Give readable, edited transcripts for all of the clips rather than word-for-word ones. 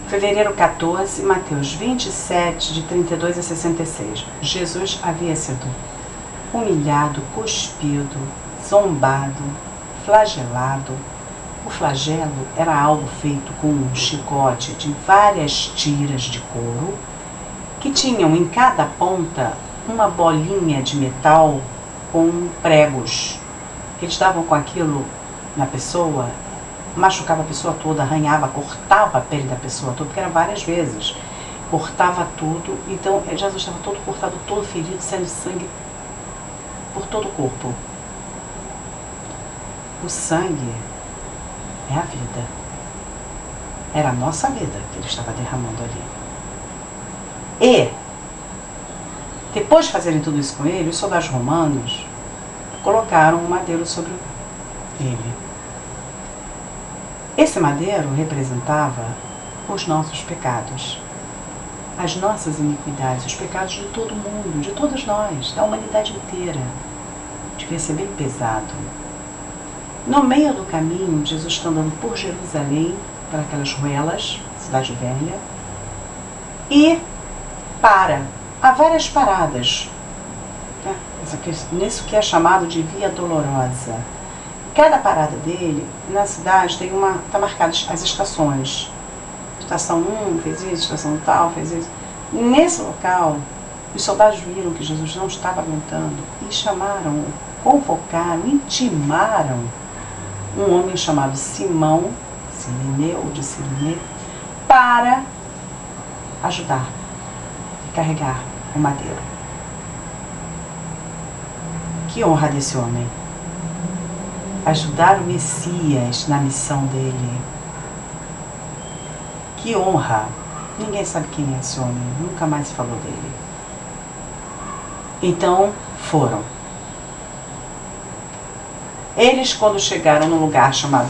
Fevereiro 14, Mateus 27, de 32 a 66. Jesus havia sido humilhado, cuspido, zombado, flagelado. O flagelo era algo feito com um chicote de várias tiras de couro, que tinham em cada ponta uma bolinha de metal com pregos. Eles davam com aquilo na pessoa, machucava a pessoa toda, arranhava, cortava a pele da pessoa toda, porque era várias vezes. Cortava tudo, então Jesus estava todo cortado, todo ferido, saindo sangue por todo o corpo. O sangue é a vida. Era a nossa vida que ele estava derramando ali. E, depois de fazerem tudo isso com ele, os soldados romanos colocaram um madeiro sobre ele. Esse madeiro representava os nossos pecados, as nossas iniquidades, os pecados de todo mundo, de todos nós, da humanidade inteira. Devia ser bem pesado. No meio do caminho, Jesus está andando por Jerusalém, para aquelas ruelas, cidade velha, e para. Há várias paradas, né? Nisso que é chamado de Via Dolorosa. Cada parada dele, na cidade, está marcadas as estações. Estação 1 fez isso, estação tal fez isso. Nesse local, os soldados viram que Jesus não estava aguentando e chamaram, convocaram, intimaram um homem chamado Simão, Sirineu, de Cirene, para ajudar e carregar o madeiro. Que honra desse homem! Ajudar o Messias na missão dele. Que honra! Ninguém sabe quem é esse homem, nunca mais se falou dele. Então, foram. Eles, quando chegaram num lugar chamado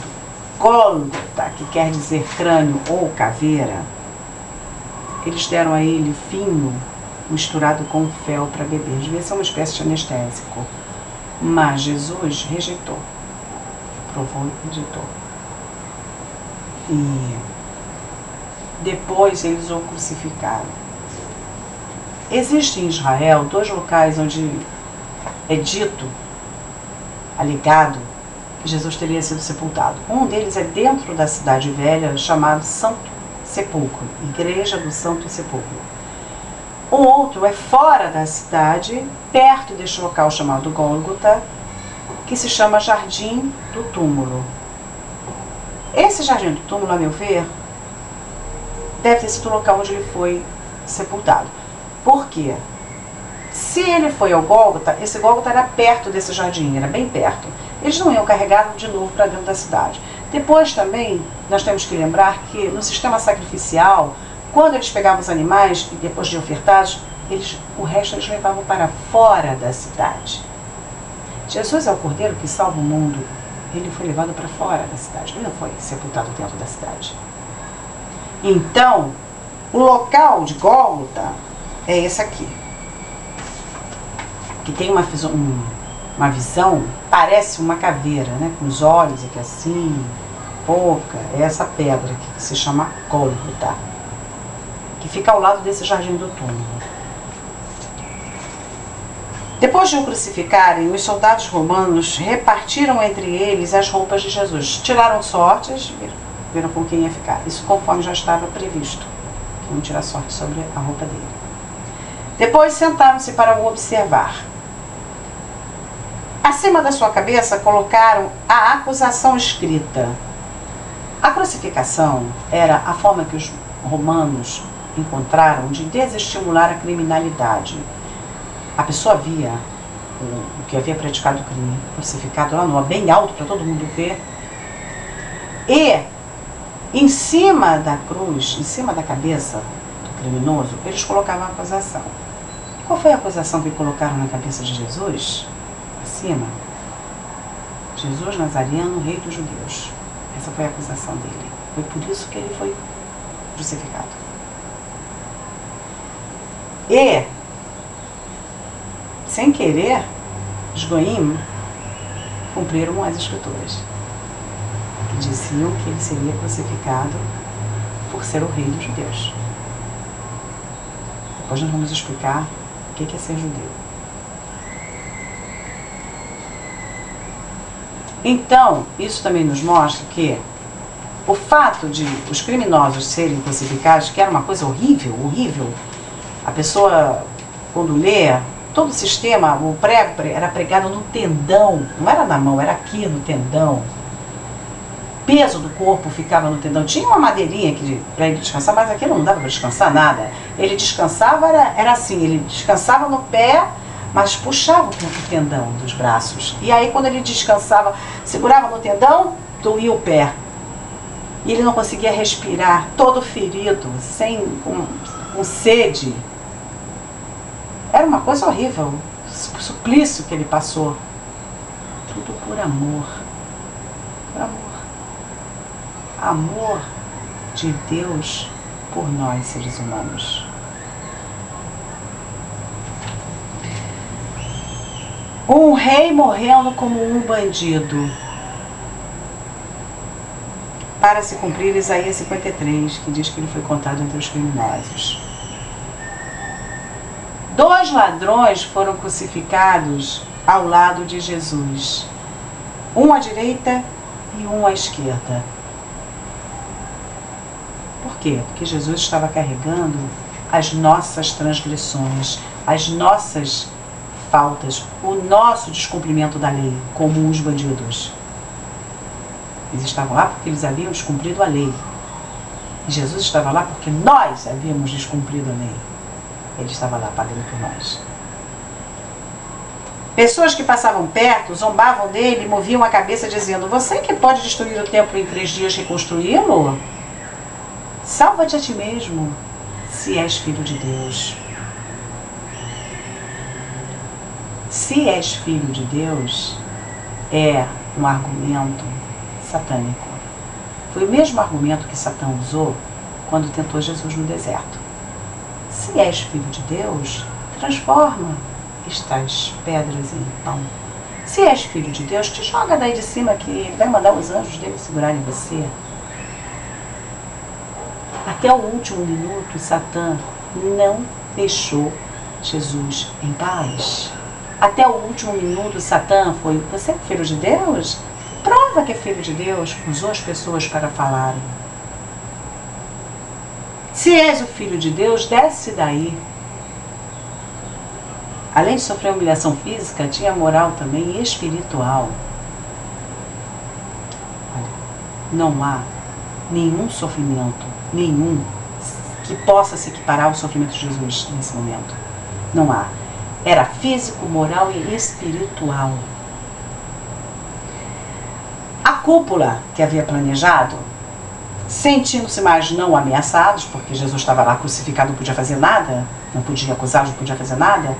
Gólgota, que quer dizer crânio ou caveira, eles deram a ele vinho misturado com fel para beber. Devia ser uma espécie de anestésico. Mas Jesus rejeitou. Provou e rejeitou. E depois eles o crucificaram. Existem em Israel 2 locais onde é dito, alegado, que Jesus teria sido sepultado. Um deles é dentro da cidade velha, chamado Santo Sepulcro, Igreja do Santo Sepulcro. O outro é fora da cidade, perto deste local chamado Gólgota, que se chama Jardim do Túmulo. Esse Jardim do Túmulo, a meu ver, deve ter sido o local onde ele foi sepultado. Por quê? Se ele foi ao Gólgota, esse Gólgota era perto desse jardim, era bem perto. Eles não iam carregá-lo de novo para dentro da cidade. Depois também, nós temos que lembrar que no sistema sacrificial, quando eles pegavam os animais e depois de ofertados, o resto eles levavam para fora da cidade. Jesus é o Cordeiro que salva o mundo. Ele foi levado para fora da cidade, ele não foi sepultado dentro da cidade. Então, o local de Gólgota é esse aqui, que tem uma visão, parece uma caveira, né? Com os olhos aqui assim, boca, é essa pedra aqui que se chama Gólgota, que fica ao lado desse Jardim do Túmulo. Depois de o crucificarem, os soldados romanos repartiram entre eles as roupas de Jesus. Tiraram sortes, viram com quem ia ficar. Isso conforme já estava previsto, que iam tirar sorte sobre a roupa dele. Depois sentaram-se para o observar. Acima da sua cabeça colocaram a acusação escrita. A crucificação era a forma que os romanos encontraram de desestimular a criminalidade. A pessoa via o que havia praticado o crime crucificado lá no bem alto para todo mundo ver. E em cima da cruz, em cima da cabeça do criminoso, eles colocavam a acusação. Qual foi a acusação que colocaram na cabeça de Jesus? Acima. Jesus Nazareno, rei dos judeus. Essa foi a acusação dele. Foi por isso que ele foi crucificado. E, sem querer, os goim cumpriram as escrituras, que diziam que ele seria crucificado por ser o rei dos judeus. Depois nós vamos explicar o que é ser judeu. Então, isso também nos mostra que o fato de os criminosos serem crucificados, que era uma coisa horrível, horrível, a pessoa, quando lê, todo o sistema, o prego era pregado no tendão, não era na mão, era aqui no tendão. O peso do corpo ficava no tendão. Tinha uma madeirinha para ele descansar, mas aquilo não dava para descansar nada. Ele descansava, era assim, ele descansava no pé, mas puxava o tendão dos braços. E aí quando ele descansava, segurava no tendão, doía o pé. E ele não conseguia respirar, todo ferido, com sede. Era uma coisa horrível, o suplício que ele passou. Tudo por amor. Por amor. Amor de Deus por nós, seres humanos. Um rei morrendo como um bandido. Para se cumprir Isaías 53, que diz que ele foi contado entre os criminosos. 2 ladrões foram crucificados ao lado de Jesus. Um à direita e um à esquerda. Por quê? Porque Jesus estava carregando as nossas transgressões, as nossas faltas, o nosso descumprimento da lei, como os bandidos. Eles estavam lá porque eles haviam descumprido a lei. E Jesus estava lá porque nós havíamos descumprido a lei. Ele estava lá pagando por nós. Pessoas que passavam perto, zombavam dele e moviam a cabeça dizendo: você que pode destruir o templo em 3 dias e reconstruí-lo? Salva-te a ti mesmo, se és filho de Deus. Se és filho de Deus, é um argumento satânico. Foi o mesmo argumento que Satã usou quando tentou Jesus no deserto. Se és filho de Deus, transforma estas pedras em pão. Se és filho de Deus, te joga daí de cima que ele vai mandar os anjos dele segurarem você. Até o último minuto, Satã não deixou Jesus em paz. Até o último minuto, Satã foi: você é filho de Deus? Prova que é filho de Deus. Usou as pessoas para falarem. Se és o filho de Deus, desce daí. Além de sofrer humilhação física, tinha moral também espiritual. Não há nenhum sofrimento, nenhum, que possa se equiparar ao sofrimento de Jesus nesse momento. Não há. Era físico, moral e espiritual. A cúpula que havia planejado, sentindo-se mais não ameaçados, porque Jesus estava lá crucificado, não podia fazer nada, não podia acusá-los, não podia fazer nada,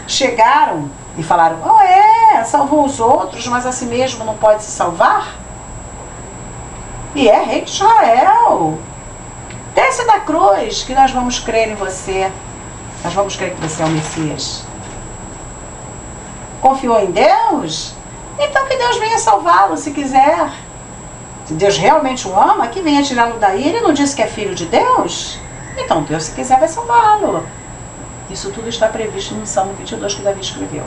chegaram e falaram: salvou os outros, mas a si mesmo não pode se salvar? E é rei de Israel. Desce da cruz que nós vamos crer em você. Nós vamos crer que você é o Messias. Confiou em Deus? Então que Deus venha salvá-lo se quiser. Se Deus realmente o ama, que venha tirá-lo daí. Ele não disse que é filho de Deus? Então Deus, se quiser, vai salvá-lo. Isso tudo está previsto no Salmo 22 que Davi escreveu.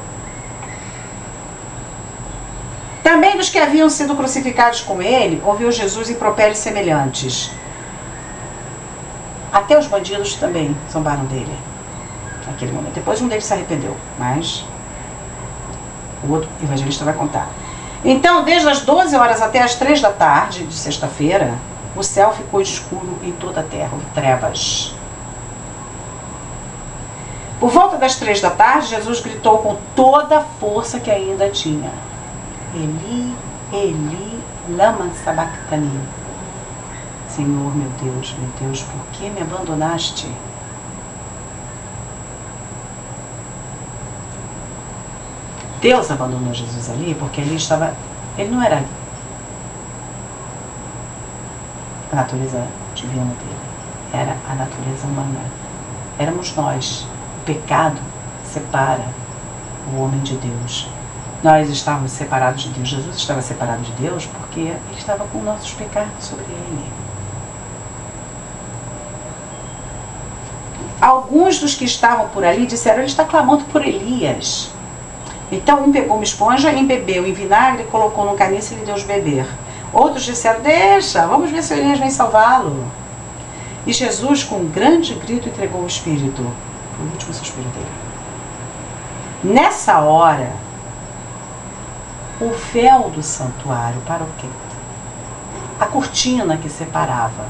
Também dos que haviam sido crucificados com ele, ouviu Jesus impropérios semelhantes. Até os bandidos também zombaram dele naquele momento. Depois um deles se arrependeu, mas o outro evangelista vai contar. Então, desde as 12 horas até as 3 da tarde de sexta-feira, o céu ficou escuro em toda a terra, houve trevas. Por volta das 3 da tarde, Jesus gritou com toda a força que ainda tinha: Eli, Eli, lama sabachthani. Senhor, meu Deus, por que me abandonaste? Deus abandonou Jesus ali porque ali estava... Ele não era a natureza divina dele, era a natureza humana. Éramos nós. O pecado separa o homem de Deus. Nós estávamos separados de Deus. Jesus estava separado de Deus porque ele estava com nossos pecados sobre ele. Alguns dos que estavam por ali disseram: ele está clamando por Elias. Então um pegou uma esponja, embebeu em vinagre, colocou num caniço e lhe deu de beber. Outros disseram: deixa, vamos ver se Elias vem salvá-lo. E Jesus, com um grande grito, entregou o Espírito, o último suspiro dele. Nessa hora, o véu do santuário, para o quê? A cortina que separava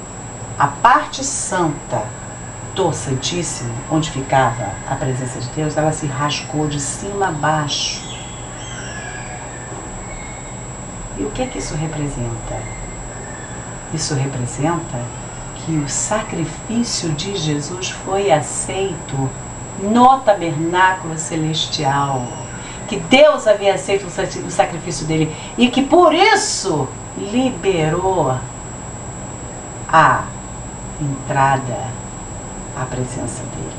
a parte santa do Santíssimo, onde ficava a presença de Deus, ela se rasgou de cima a baixo. E o que é que isso representa? Isso representa que o sacrifício de Jesus foi aceito no tabernáculo celestial, que Deus havia aceito o sacrifício dele e que por isso liberou a entrada à presença dele.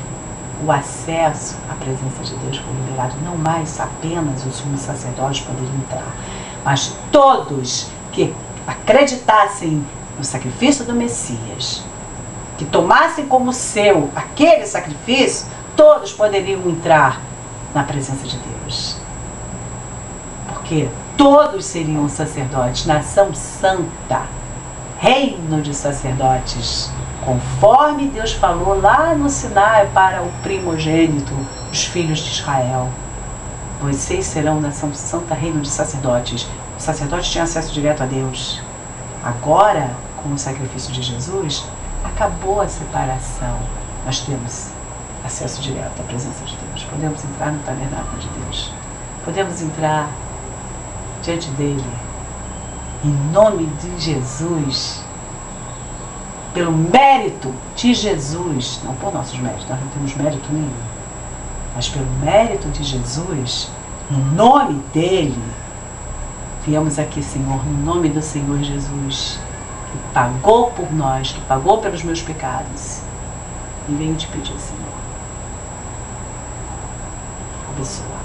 O acesso à presença de Deus foi liberado. Não mais apenas os sumos sacerdotes poderiam entrar, mas todos que acreditassem no sacrifício do Messias, que tomassem como seu aquele sacrifício, todos poderiam entrar na presença de Deus. Porque todos seriam sacerdotes, nação santa, reino de sacerdotes, conforme Deus falou lá no Sinai para o primogênito, os filhos de Israel. Vocês serão nação santa, reino de sacerdotes. O sacerdote tinha acesso direto a Deus. Agora, com o sacrifício de Jesus, acabou a separação. Nós temos acesso direto à presença de Deus. Podemos entrar no tabernáculo de Deus. Podemos entrar diante dele, em nome de Jesus, pelo mérito de Jesus, não por nossos méritos, nós não temos mérito nenhum, mas pelo mérito de Jesus, no nome dele, viemos aqui, Senhor, no nome do Senhor Jesus, que pagou por nós, que pagou pelos meus pecados, e venho te pedir, Senhor, abençoa.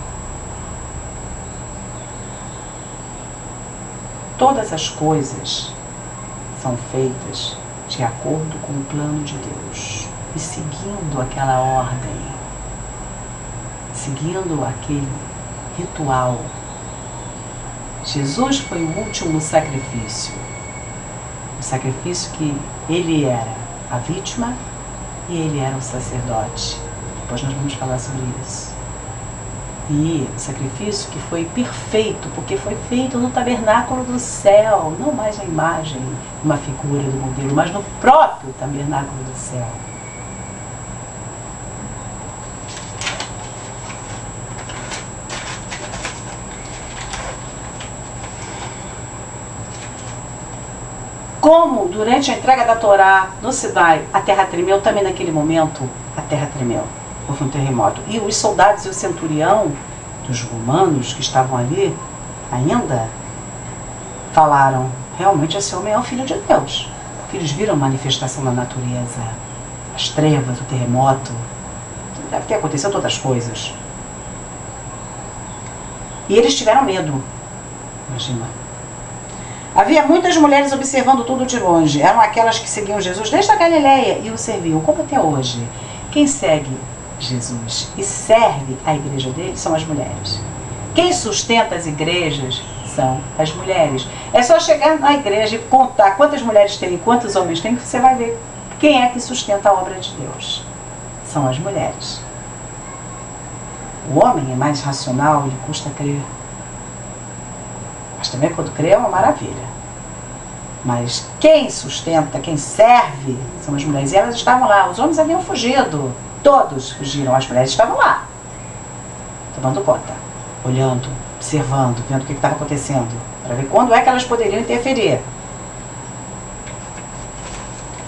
Todas as coisas são feitas de acordo com o plano de Deus e seguindo aquela ordem, seguindo aquele ritual. Jesus foi o último sacrifício, o sacrifício que ele era a vítima e ele era o sacerdote. Depois nós vamos falar sobre isso. E o sacrifício que foi perfeito, porque foi feito no tabernáculo do céu, não mais na imagem, uma figura do modelo, mas no próprio tabernáculo do céu. Como durante a entrega da Torá no Sinai, a terra tremeu, também naquele momento a terra tremeu. Houve um terremoto. E os soldados e o centurião dos romanos que estavam ali ainda falaram: realmente esse homem é o Filho de Deus. Porque eles viram a manifestação da natureza, as trevas, o terremoto. Deve ter acontecido outras coisas. E eles tiveram medo. Imagina. Havia muitas mulheres observando tudo de longe. Eram aquelas que seguiam Jesus desde a Galileia e o serviam, como até hoje. Quem segue Jesus e serve a igreja dele são as mulheres. Quem sustenta as igrejas são as mulheres. É só chegar na igreja e contar quantas mulheres tem e quantos homens tem, que você vai ver quem é que sustenta a obra de Deus. São as mulheres. O homem é mais racional, lhe custa crer. Mas também quando crê é uma maravilha. Mas quem sustenta, quem serve, são as mulheres. E elas estavam lá. Os homens haviam fugido. Todos fugiram. As mulheres estavam lá, tomando conta, olhando, observando, vendo o que estava acontecendo, para ver quando é que elas poderiam interferir.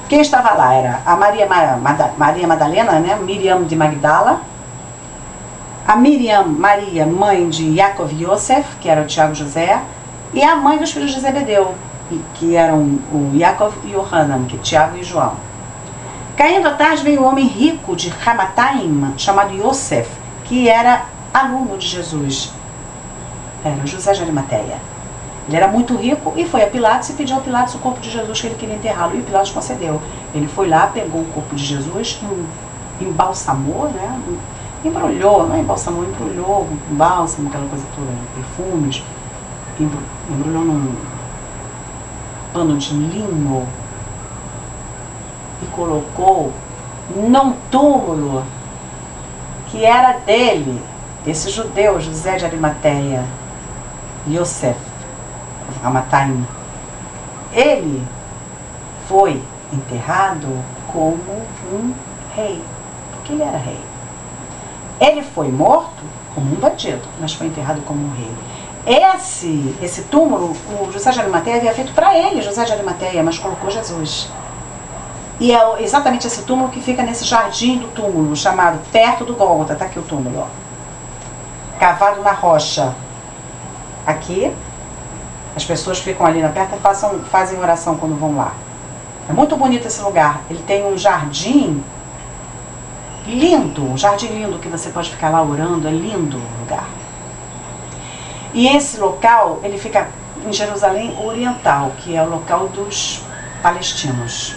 Quem estava lá era a Maria Madalena, né? Miriam de Magdala, a Maria, mãe de Yaakov e Yosef, que era o Tiago e José, e a mãe dos filhos de Zebedeu, que eram o Yaakov e Yohanan, que é Tiago e João. Caindo à tarde veio um homem rico de Ramataim, chamado Yosef, que era aluno de Jesus. Era José de Arimateia. Ele era muito rico e foi a Pilatos e pediu a Pilatos o corpo de Jesus, que ele queria enterrá-lo, e Pilatos concedeu. Ele foi lá, pegou o corpo de Jesus, embalsamou, né? Embrulhou, não é embalsamou, embrulhou com bálsamo, aquela coisa toda, perfumes, embrulhou num pano de linho e colocou num túmulo que era dele, esse judeu, José de Arimateia, Yosef Ramataim. Ele foi enterrado como um rei, porque ele era rei. Ele foi morto como um bandido, mas foi enterrado como um rei. Esse túmulo, o José de Arimateia havia feito para ele, José de Arimateia, mas colocou Jesus. E é exatamente esse túmulo que fica nesse jardim do túmulo, chamado perto do Gólgota. Está aqui o túmulo, ó. Cavado na rocha. Aqui, as pessoas ficam ali na perto e fazem oração quando vão lá. É muito bonito esse lugar. Ele tem um jardim lindo, um jardim lindo que você pode ficar lá orando. É lindo o lugar. E esse local, ele fica em Jerusalém Oriental, que é o local dos palestinos.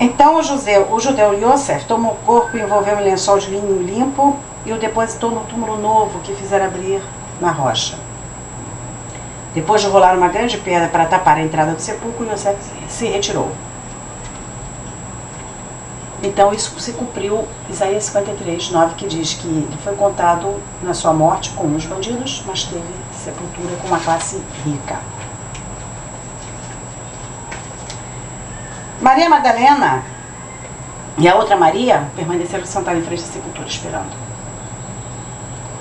Então o judeu Yosef tomou o corpo, envolveu em lençol de linho limpo e o depositou no túmulo novo que fizeram abrir na rocha. Depois de rolar uma grande pedra para tapar a entrada do sepulcro, Yosef se retirou. Então isso se cumpriu, Isaías 53, 9, que diz que ele foi contado na sua morte com os bandidos, mas teve sepultura com uma classe rica. Maria Madalena e a outra Maria permaneceram sentadas em frente à sepultura esperando.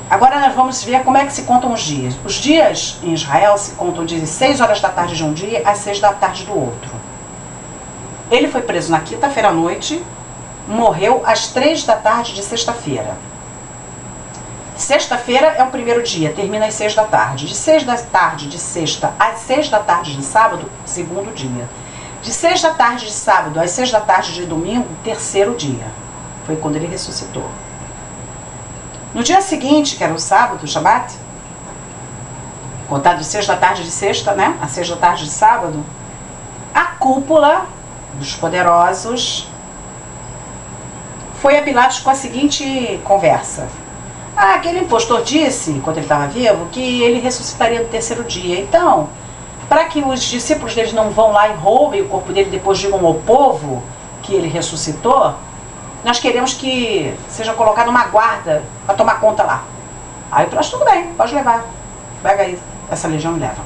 Agora nós vamos ver como é que se contam os dias. Os dias em Israel se contam de 6 horas da tarde de um dia às 6 da tarde do outro. Ele foi preso na quinta-feira à noite, morreu às 3 da tarde de sexta-feira. Sexta-feira é o primeiro dia, termina às 6 da tarde. De 6 da tarde de sexta às 6 da tarde de sábado, segundo dia. De 6 da tarde de sábado às 6 da tarde de domingo, terceiro dia. Foi quando ele ressuscitou. No dia seguinte, que era o sábado, o Shabat, contado de 6 da tarde de sexta, né? A 6 da tarde de sábado, a cúpula dos poderosos foi a Pilatos com a seguinte conversa. Aquele impostor disse, enquanto ele estava vivo, que ele ressuscitaria no terceiro dia. Então, para que os discípulos deles não vão lá e roubem o corpo dele, depois digam ao povo que ele ressuscitou, nós queremos que seja colocada uma guarda para tomar conta lá. Aí o Pilatos, tudo bem, pode levar. Pega aí, essa legião e leva.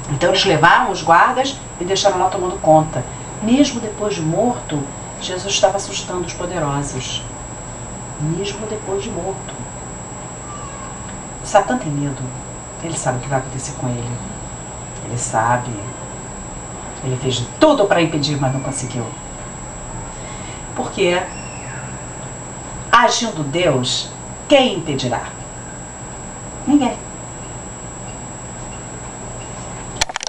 Então eles levaram os guardas e deixaram lá tomando conta. Mesmo depois de morto, Jesus estava assustando os poderosos. Mesmo depois de morto. Satã tem medo. Ele sabe o que vai acontecer com ele. Ele sabe. Ele fez de tudo para impedir, mas não conseguiu. Porque, agindo Deus, quem impedirá? Ninguém.